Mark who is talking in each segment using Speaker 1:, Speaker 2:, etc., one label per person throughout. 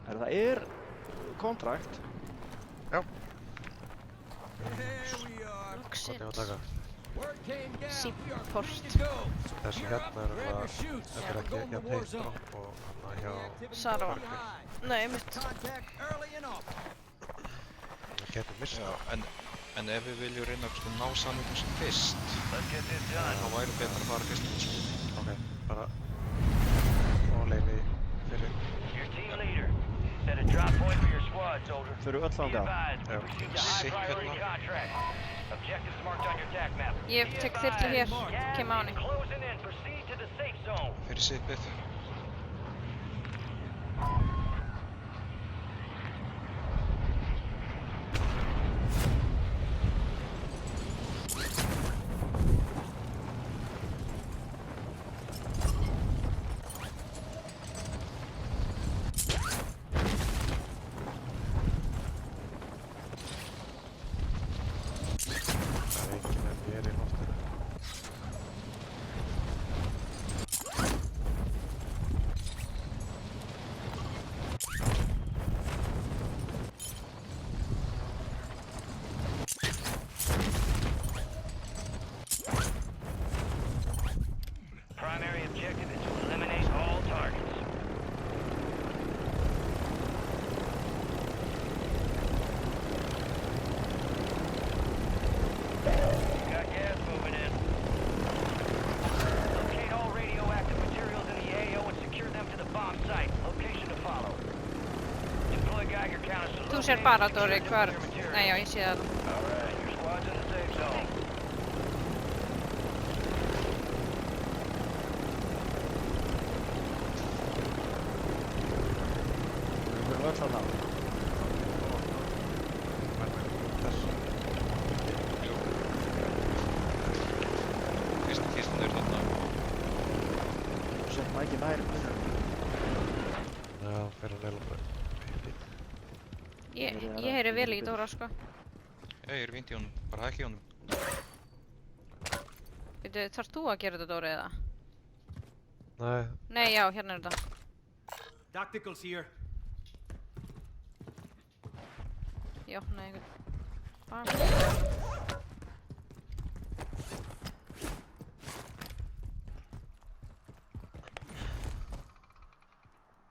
Speaker 1: Það kontrakt.
Speaker 2: Já.
Speaker 3: Loksins.
Speaker 2: Hvað er
Speaker 3: Seaport.
Speaker 2: Þessi hérna þetta er ekki jafn heitt dropp og hérna hjá
Speaker 3: Saron. Nei, mitt.
Speaker 2: Við getum mist það.
Speaker 4: En ef við viljum reyna að ná samningum sem fyrst, þá væri betra að fara fyrst.
Speaker 2: Ok, bara óleini fyrir.
Speaker 1: Fyrir öll þangað.
Speaker 4: Sitt hérna.
Speaker 3: Ég tek þyrlu hér, kem á henni.
Speaker 4: Fyrir sippið.
Speaker 3: Þú sér bara, Dóri, hvar... Nei, já, ég sé það.
Speaker 1: Við erum öll þarna.
Speaker 4: Kistan er þarna.
Speaker 1: Þú sett maður ekki nær.
Speaker 2: Já, fyrir að neila bara.
Speaker 3: Ég heyri vel í Dóra, sko.
Speaker 4: Já, ég er fínt í honum. Bara hækki í honum.
Speaker 3: Veitu, þarft þú að gera þetta, Dóri, eða?
Speaker 2: Nei.
Speaker 3: Nei, já, hérna er þetta.
Speaker 5: Tacticals here.
Speaker 3: Já, nei, einhvern.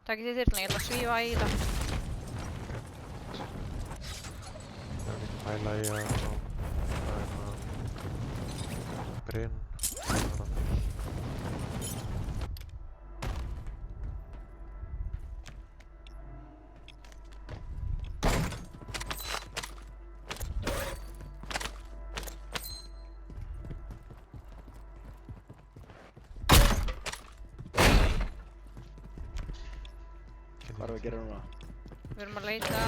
Speaker 3: Takk þið þyrlunni, ég ætla að svífa í það.
Speaker 2: Það er ekki pæla í að brinn.
Speaker 1: Hvað erum við að gera núna?
Speaker 3: Við erum að leita.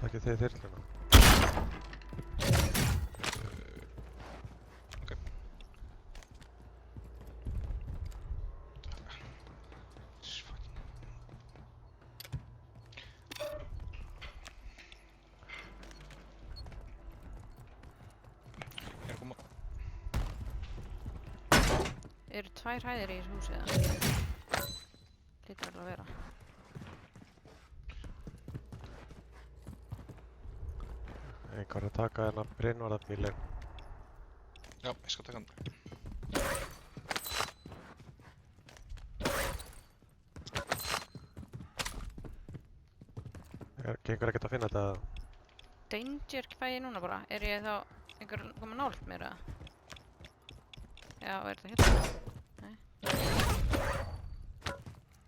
Speaker 2: Takk þið þyrluna.
Speaker 4: Ok. Ég er að koma.
Speaker 3: Eru tvær hæðir í þessu húsi, eða? Lítur alveg að vera.
Speaker 2: Einhver að taka þennan brinnvarðarbílinn.
Speaker 4: Já, ég skal taka hann.
Speaker 2: Gengur ekkert að finna þetta?
Speaker 3: Danger fæ ég núna bara. Er ég þá einhver koma nálægt mér, eða? Já, er þetta hérna? Nei.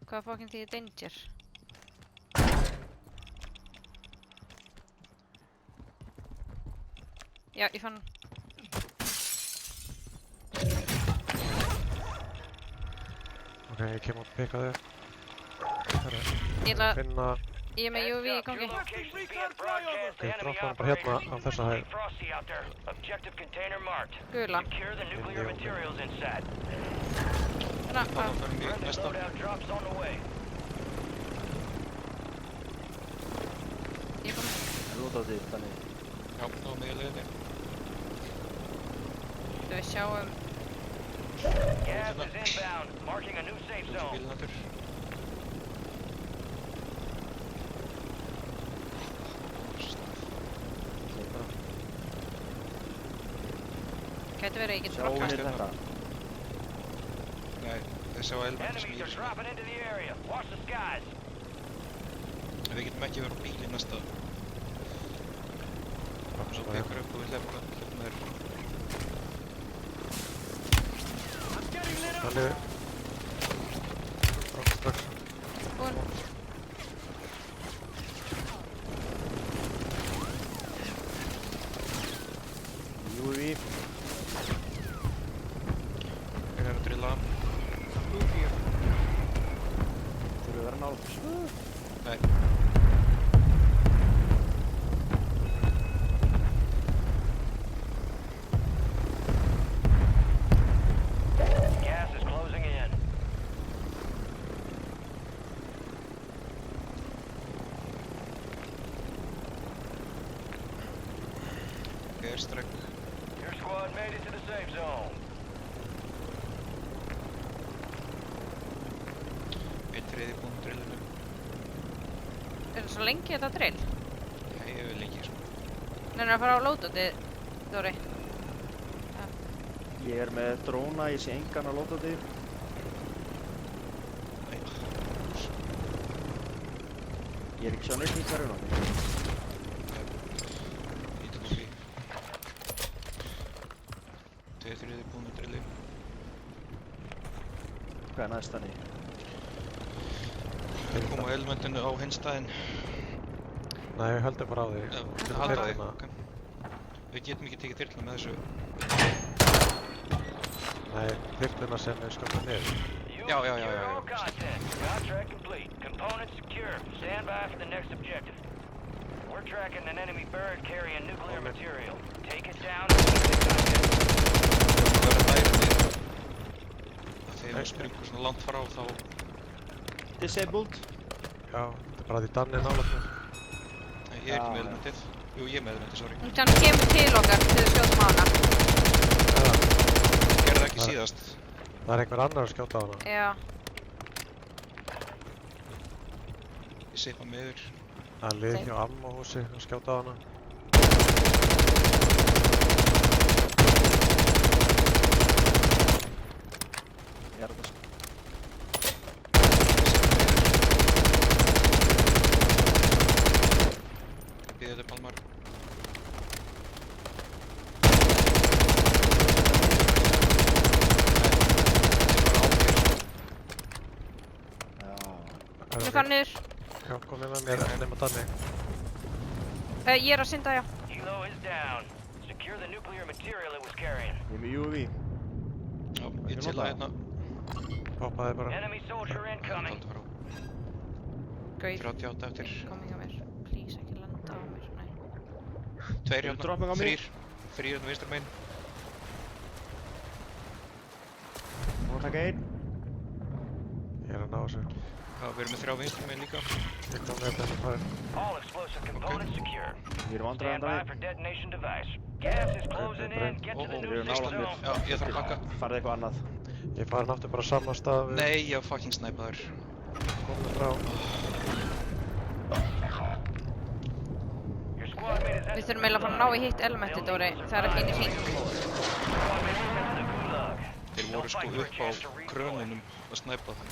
Speaker 3: Hvað fucking þýðir danger? Já, ég fann...
Speaker 2: Ok, ég kem og peka þig.
Speaker 3: Ég ætla að...
Speaker 2: Finna...
Speaker 3: Ég er með UV í gangi.
Speaker 2: Ok, droppa hann bara hérna á þessa hæð.
Speaker 3: Gula. Rampa.
Speaker 4: Þá förum við næsta.
Speaker 3: Ég kom.
Speaker 1: Það lúta á því, þannig.
Speaker 4: Já, þá með ég leiðinni.
Speaker 3: Við sjáum...
Speaker 4: Bílinn aftur.
Speaker 3: Getur verið, ég get
Speaker 1: Sjáum
Speaker 3: droppað.
Speaker 1: við þetta.
Speaker 4: Nei, þeir sjá elementin sem
Speaker 6: Enemies
Speaker 4: ég
Speaker 6: are
Speaker 4: er.
Speaker 6: dropping into the area. Watch the skies.
Speaker 4: Við getum ekki verið á bíl í næsta. Svo pekar upp og við hleypum með þér.
Speaker 2: Þannig... Strax.
Speaker 3: Búinn.
Speaker 1: UAV.
Speaker 4: Ég er að drilla.
Speaker 1: Þurfum við að vera nálægt þessu.
Speaker 4: Nei.
Speaker 6: Gas is closing in.
Speaker 4: Airstrike.
Speaker 6: Your squad made it to the safe zone.
Speaker 4: Einn þriði búinn drillinu.
Speaker 3: Er það svo lengi þetta drill?
Speaker 4: Nei, ég vil lengi sko.
Speaker 3: Nennir að fara á loadouti, Dóri?
Speaker 1: Ég er með dróna, ég sé engan á loadouti.
Speaker 4: Nei.
Speaker 1: Ég er ekki sjá neitt í hverjuna.
Speaker 4: Lítið búinn því. Tveir þriði búinn drilli.
Speaker 1: Hvað er næst þannig?
Speaker 4: Þeir koma elementinu á hinstæðin.
Speaker 2: Nei, ég heldur bara á því.
Speaker 4: Halda þig.
Speaker 2: Þyrluna.
Speaker 4: Ok. Við getum ekki tekið þyrluna með þessu.
Speaker 2: Nei, þyrluna sem við skjóta niður.
Speaker 4: Já, já, já,
Speaker 6: Secure
Speaker 4: já, já.
Speaker 6: all content. Contract complete. Components secure. Stand by for the next objective. We're tracking an enemy bird carrying nuclear material. Take it down and keep the content.
Speaker 4: Það verður dærandi. Þegar við springum svona langt frá þá...
Speaker 1: Disabled.
Speaker 2: Já, þetta er bara því Danni nálægt mér.
Speaker 4: Nei, ég er ekki með elementið. Jú, ég er með elementið, sorry.
Speaker 3: Hann kemur til okkar til við skjótum á hana.
Speaker 4: Gerði það ekki síðast.
Speaker 2: Það er einhver annar að skjóta á hana.
Speaker 3: Já.
Speaker 4: Ég seipa með yfir.
Speaker 2: Það er lið hjá ammahúsi að skjóta á hana.
Speaker 1: Ég er þetta.
Speaker 4: Býði þetta Palmar.
Speaker 1: Já.
Speaker 3: Nú fann niður.
Speaker 2: Já, komið með mér nema Danni.
Speaker 3: Ég er að synda, já.
Speaker 6: Helo is down. Secure the nuclear material it was carrying.
Speaker 1: Ég er með UAV.
Speaker 4: Já, ég til að hérna.
Speaker 2: Poppaði bara.
Speaker 6: Enemy soldier incoming.
Speaker 4: Haldi frá.
Speaker 3: Gauð.
Speaker 4: 38 eftir.
Speaker 3: Komi hjá mér. Please, ekki landa á mér. Nei.
Speaker 4: Tveir
Speaker 1: Eru dropping á
Speaker 4: hérna.
Speaker 1: mig?
Speaker 4: Þrír hérna vinstra megin.
Speaker 1: Nú að taka einn.
Speaker 2: Ég er að ná þessu.
Speaker 4: Já, við erum með 3 vinstra megin líka.
Speaker 2: Ég kom með þetta farið.
Speaker 6: All explosive components secure.
Speaker 1: Ég er
Speaker 6: Stand by
Speaker 1: vandræðan
Speaker 6: for detonation device. Gas is closing in. Get to the
Speaker 4: Við
Speaker 6: new
Speaker 4: erum
Speaker 6: safe
Speaker 4: nálægt mér.
Speaker 6: zone.
Speaker 4: Já, ég þarf að bakka.
Speaker 1: Farði eitthvað annað.
Speaker 2: Ég er farin aftur bara á sama stað við
Speaker 4: Nei, ég var fucking snæpaður.
Speaker 2: komum frá.
Speaker 6: Your squad mate is
Speaker 3: Við þurfum eiginlega að fara að ná í hitt elementi, Dóri. Það er ekki inn í hring.
Speaker 4: Þeir voru sko upp á kröninum að snæpa það.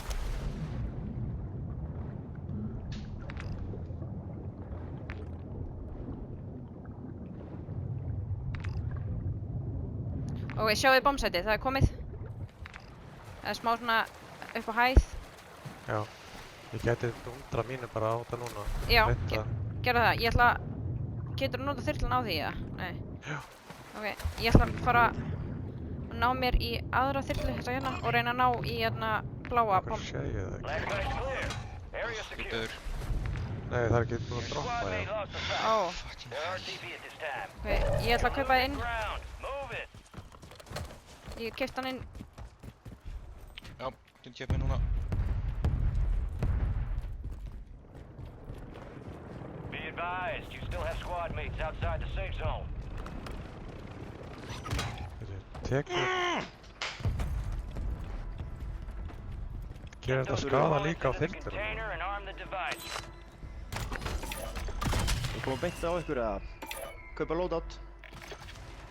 Speaker 3: Ok, sjáu þið bombsætið, það er komið. Það er smá svona upp á hæð.
Speaker 2: Já. Ég gæti dundra mínu bara á þetta núna.
Speaker 3: Já,
Speaker 2: Veit það.
Speaker 3: gerðu það. Ég ætla að... Getur þú nota þyrlan á því, eða? Nei.
Speaker 2: Já.
Speaker 3: Ok, ég ætla að fara að ná mér í aðra þyrlu, þetta hérna, og reyna að ná í hérna bláa
Speaker 2: Hvað
Speaker 3: bomb.
Speaker 2: sé ég það ekki?
Speaker 6: Last guy's clear. Area
Speaker 4: Þú
Speaker 6: secure.
Speaker 4: döður.
Speaker 2: Nei, það er ekki búin að
Speaker 6: Your
Speaker 2: droppa
Speaker 6: squad mate
Speaker 2: ég.
Speaker 6: lost the fight.
Speaker 3: Ó,
Speaker 4: Fucking
Speaker 6: They're
Speaker 4: hell.
Speaker 6: RTB at this time.
Speaker 3: ok, ég ætla að kaupa það inn.
Speaker 6: Ground. Move it.
Speaker 3: Ég keypti hann inn.
Speaker 4: Já, þú kemur núna.
Speaker 6: Be advised, you still have squad mates outside the safe zone.
Speaker 2: Tekur. Gerir þetta skada líka á
Speaker 6: Into the
Speaker 2: þyrlunum?
Speaker 6: container and arm the device.
Speaker 1: Ég kom að beint á ykkur að kaupa loadout.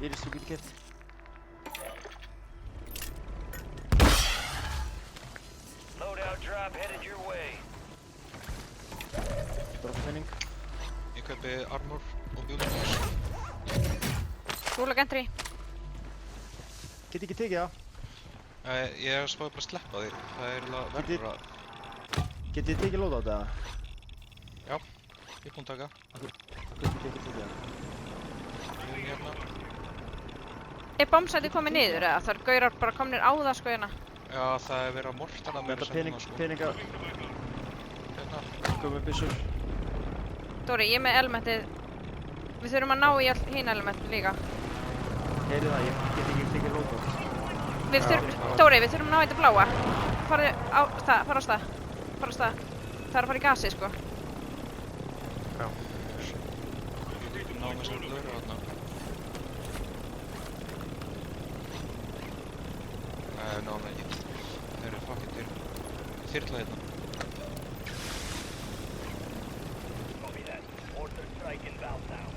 Speaker 1: Ég er í stúkið keft.
Speaker 6: drop headed your way.
Speaker 1: Droppenning.
Speaker 4: Ég kaupi armor og bjúlingars.
Speaker 3: Gulag entry.
Speaker 1: Get ekki tekið það.
Speaker 4: Ég spáði bara að sleppa því. Það er verður að...
Speaker 1: Get ég tekið lót á þetta?
Speaker 4: Já, ég er búinn að taka.
Speaker 1: Get ég ekki tekið það?
Speaker 4: Búinn hérna.
Speaker 3: Er bombsætið komið niður eða? Það er gaurar bara komnir á það sko hérna.
Speaker 4: Já, það er verið að mortana mér
Speaker 1: Þetta peninga,
Speaker 4: Hérna.
Speaker 1: komið byssur.
Speaker 3: Dóri, ég er með elementið. Við þurfum að ná í all hín elementin líka.
Speaker 1: Heyri það, ég get ekki tekið lót á þetta.
Speaker 3: Dóri, við þurfum að ná í þetta bláa. Fara á stað. Það er að fara í gasið sko.
Speaker 2: Já.
Speaker 4: Við getum náð með svona blöðru þarna. Nei, við náðum ekki. Þeir eru fucking til. Þyrla hérna.
Speaker 6: Copy that. Mortar strike inbound now.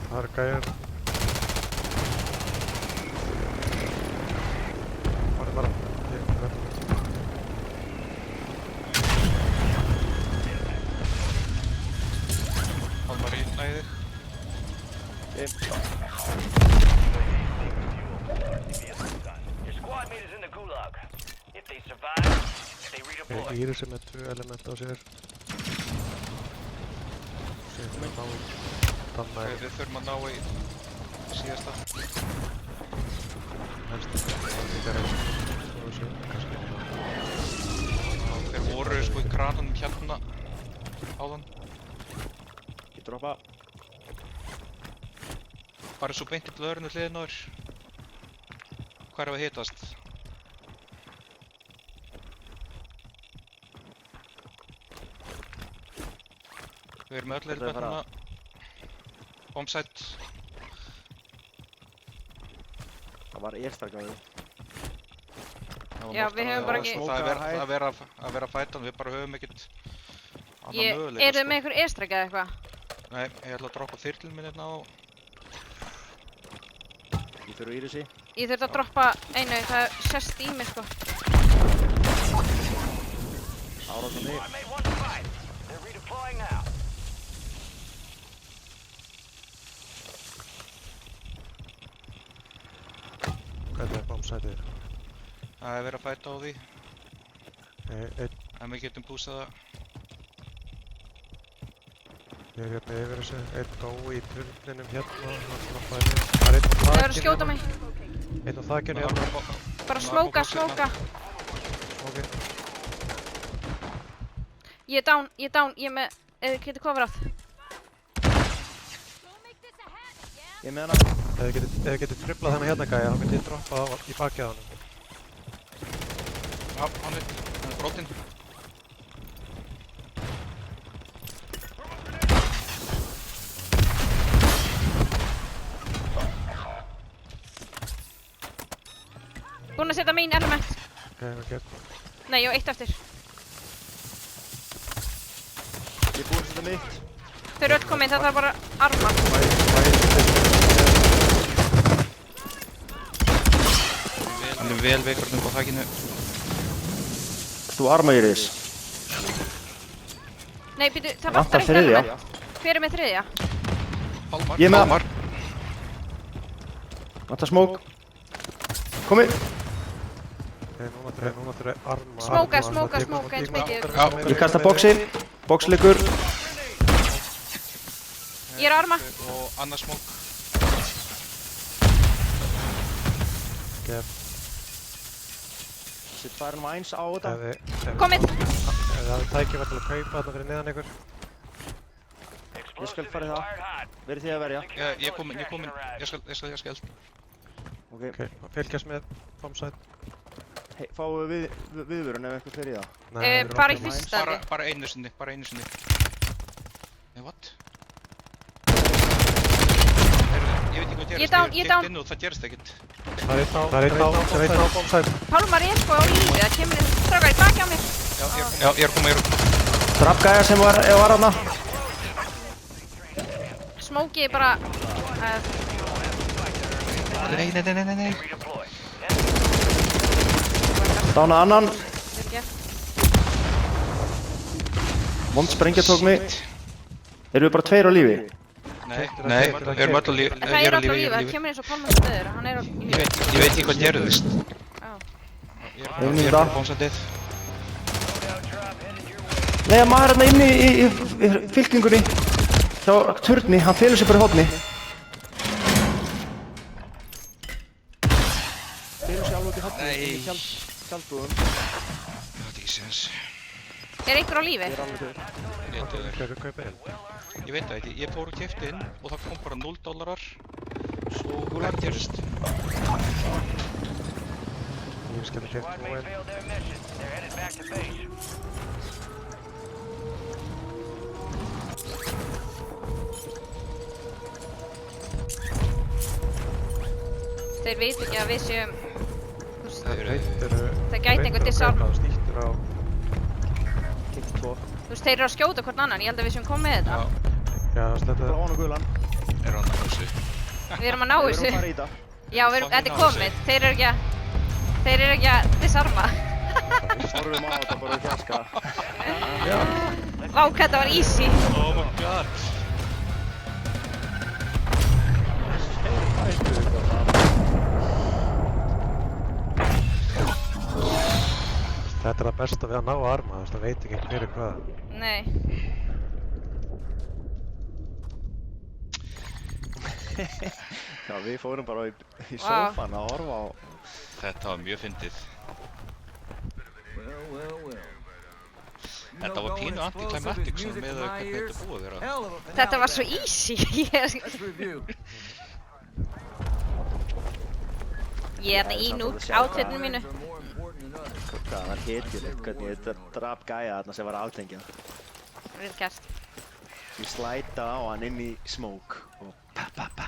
Speaker 2: Það eru gæjar. Bara.
Speaker 4: Hann var í næði.
Speaker 6: Your squad mate is in the gulag. If they survive, they redeploy.
Speaker 2: Íris er með 2 element á sér. Sér ná í Danmæri.
Speaker 4: Við þurfum að ná í síðasta.
Speaker 2: Helst það er kannski.
Speaker 4: Þeir voru sko í krananum hérna áðan.
Speaker 1: Ég droppa.
Speaker 4: Bara svo beint í blöðrunu hliðin á þér. Hvar er við hitast? Við erum með öll
Speaker 1: Þetta er
Speaker 4: elementuna. Bombsite.
Speaker 1: Það var airstrike á því.
Speaker 3: Já, við höfum bara ekki...
Speaker 4: Það er að vera að fæta hann, við bara höfum ekkert annan möguleika.
Speaker 3: Eru þið með einhver airstrike eða eitthvað?
Speaker 4: Nei, ég ætla að droppa þyrlinn minn hérna á...
Speaker 1: Ég fyrir Írisi.
Speaker 3: Ég þurfti að droppa einu, það sest í mig sko.
Speaker 1: Árás á mig.
Speaker 6: Squad mate one survived. They're redeploying now.
Speaker 2: Hvernig er bombsætið?
Speaker 4: Það er verið að fæta á því.
Speaker 2: Einn.
Speaker 4: En við getum púsað það.
Speaker 2: Ég er hérna yfir þessu. Einn dó í turninum hérna. Hann droppaði mig. Það er einn á
Speaker 3: Þau
Speaker 2: þakinu.
Speaker 3: eru að skjóta mig.
Speaker 2: Einn á þakinu hérna.
Speaker 3: Bara smóka.
Speaker 2: Ok.
Speaker 3: Ég er down, ég er með... Getur coverað.
Speaker 1: Ég með hana.
Speaker 2: Ef þið getið triplað þennan hérna gæja, þá getið þið droppað í bakið á hann.
Speaker 4: Já, hann er brotinn.
Speaker 3: Búinn að setja mín element.
Speaker 2: Ok.
Speaker 3: Nei, ég á eitt eftir.
Speaker 1: Ég er búinn að setja mitt.
Speaker 3: Þau eru öll komin, það þarf bara arma.
Speaker 4: Hann er vel veikur á þakinu.
Speaker 1: Þú arma Íris.
Speaker 3: Nei, býtu, það
Speaker 1: Vantar
Speaker 3: vantar eitt
Speaker 1: þriðja.
Speaker 3: element. Hver er með þriðja?
Speaker 4: Pálmar.
Speaker 1: Ég með
Speaker 4: Pálmar.
Speaker 1: Vantar smók. Komi.
Speaker 2: Núna þurfa arma.
Speaker 3: Smóka eins mikið.
Speaker 4: Já.
Speaker 1: Ég kasta boxi. Box liggur.
Speaker 3: Ég er að arma.
Speaker 4: Og annað smók.
Speaker 1: Sitt færi nummer 1 á þetta.
Speaker 3: Komið.
Speaker 2: Ef það hefði tækifæri til að kaupa þarna fyrir neðan ykkur.
Speaker 1: Ég skal fara í það. Verið þið að verja.
Speaker 4: Ég er komin. Ég skal.
Speaker 1: Ok.
Speaker 2: Fylgjast með bombsæt.
Speaker 1: Hey, fáum við viðvörun ef eitthvað fer í það.
Speaker 3: Bara í fyrsta.
Speaker 4: Bara einu sinni. Nei, what? Ég veit ekki hvað gerist.
Speaker 3: Ég er down.
Speaker 4: Keypt inn og það gerist ekkert.
Speaker 2: Það er einn á bombsæt.
Speaker 3: Pálmar er sko á lífi, það kemur strákar í baki á mér.
Speaker 4: Já, ég er komin.
Speaker 1: Drapgæja sem var hana.
Speaker 3: Smókið bara...
Speaker 4: Nei.
Speaker 6: Redeploy.
Speaker 1: Dána annan.
Speaker 3: Vel gert.
Speaker 1: Vond sprengja tók mig. Erum við bara tveir á lífi?
Speaker 4: Nei, við erum öll á lífi.
Speaker 3: En það er alltaf lífið, það kemur eins og Pálmann stöður, hann er á lífið.
Speaker 4: Ég veit ekki hvað gerðist.
Speaker 3: Já.
Speaker 4: Ég er bara bónsandið.
Speaker 1: Nei, maður hérna inni í fylkingunni. Hjá turni, hann felur sig bara í horni. Felur sig alveg út í horni.
Speaker 4: Nei.
Speaker 1: Í tjaldbúðum.
Speaker 4: Það er ekki sens.
Speaker 3: Er einhver á lífi?
Speaker 1: Ég er alveg til.
Speaker 2: Hverju kaupa inn?
Speaker 4: Ég veit það ekki, ég fór og keypti inn og það kom bara $0 svo hvað gerist?
Speaker 2: Ég skal keypt
Speaker 6: Squad
Speaker 2: tvo
Speaker 6: mates
Speaker 2: inn.
Speaker 6: failed their mission. They're headed back to base.
Speaker 3: Þeir veit ekki að við séum,
Speaker 2: Það
Speaker 3: gæti einhver disarm.
Speaker 2: Snýttur á...
Speaker 1: Keypti tvo.
Speaker 3: þú veist, þeir eru að skjóta hvern annan, ég held að við séum komið með þetta.
Speaker 2: Já, þetta...
Speaker 1: Bláan og gulan.
Speaker 4: Er hann að þessu?
Speaker 3: Við erum að ná
Speaker 1: Við
Speaker 3: þessu.
Speaker 1: erum að fara í þetta.
Speaker 3: Já, þetta er komið, þeir eru ekki að disarma.
Speaker 1: Horfum á þetta bara í fjaska.
Speaker 3: Vá, hvað þetta var easy.
Speaker 4: Oh my god!
Speaker 2: Þetta er það besta við að ná arma, það veit ekki fyrir hvað.
Speaker 3: Nei.
Speaker 1: Já, við fórum bara í
Speaker 3: Vá.
Speaker 1: sófan að horfa á...
Speaker 4: Þetta var mjög fyndið. Þetta var pínu anti-climatic svona með hvernig þetta búið að vera.
Speaker 3: Þetta var svo easy. Ég er í núk outfitinu mínu.
Speaker 1: Hvað var hetjulegt, hvernig þetta drap gæja þarna sem var aftengja.
Speaker 3: Vel gert.
Speaker 1: Ég slæta á hann inn í smoke og pa pa pa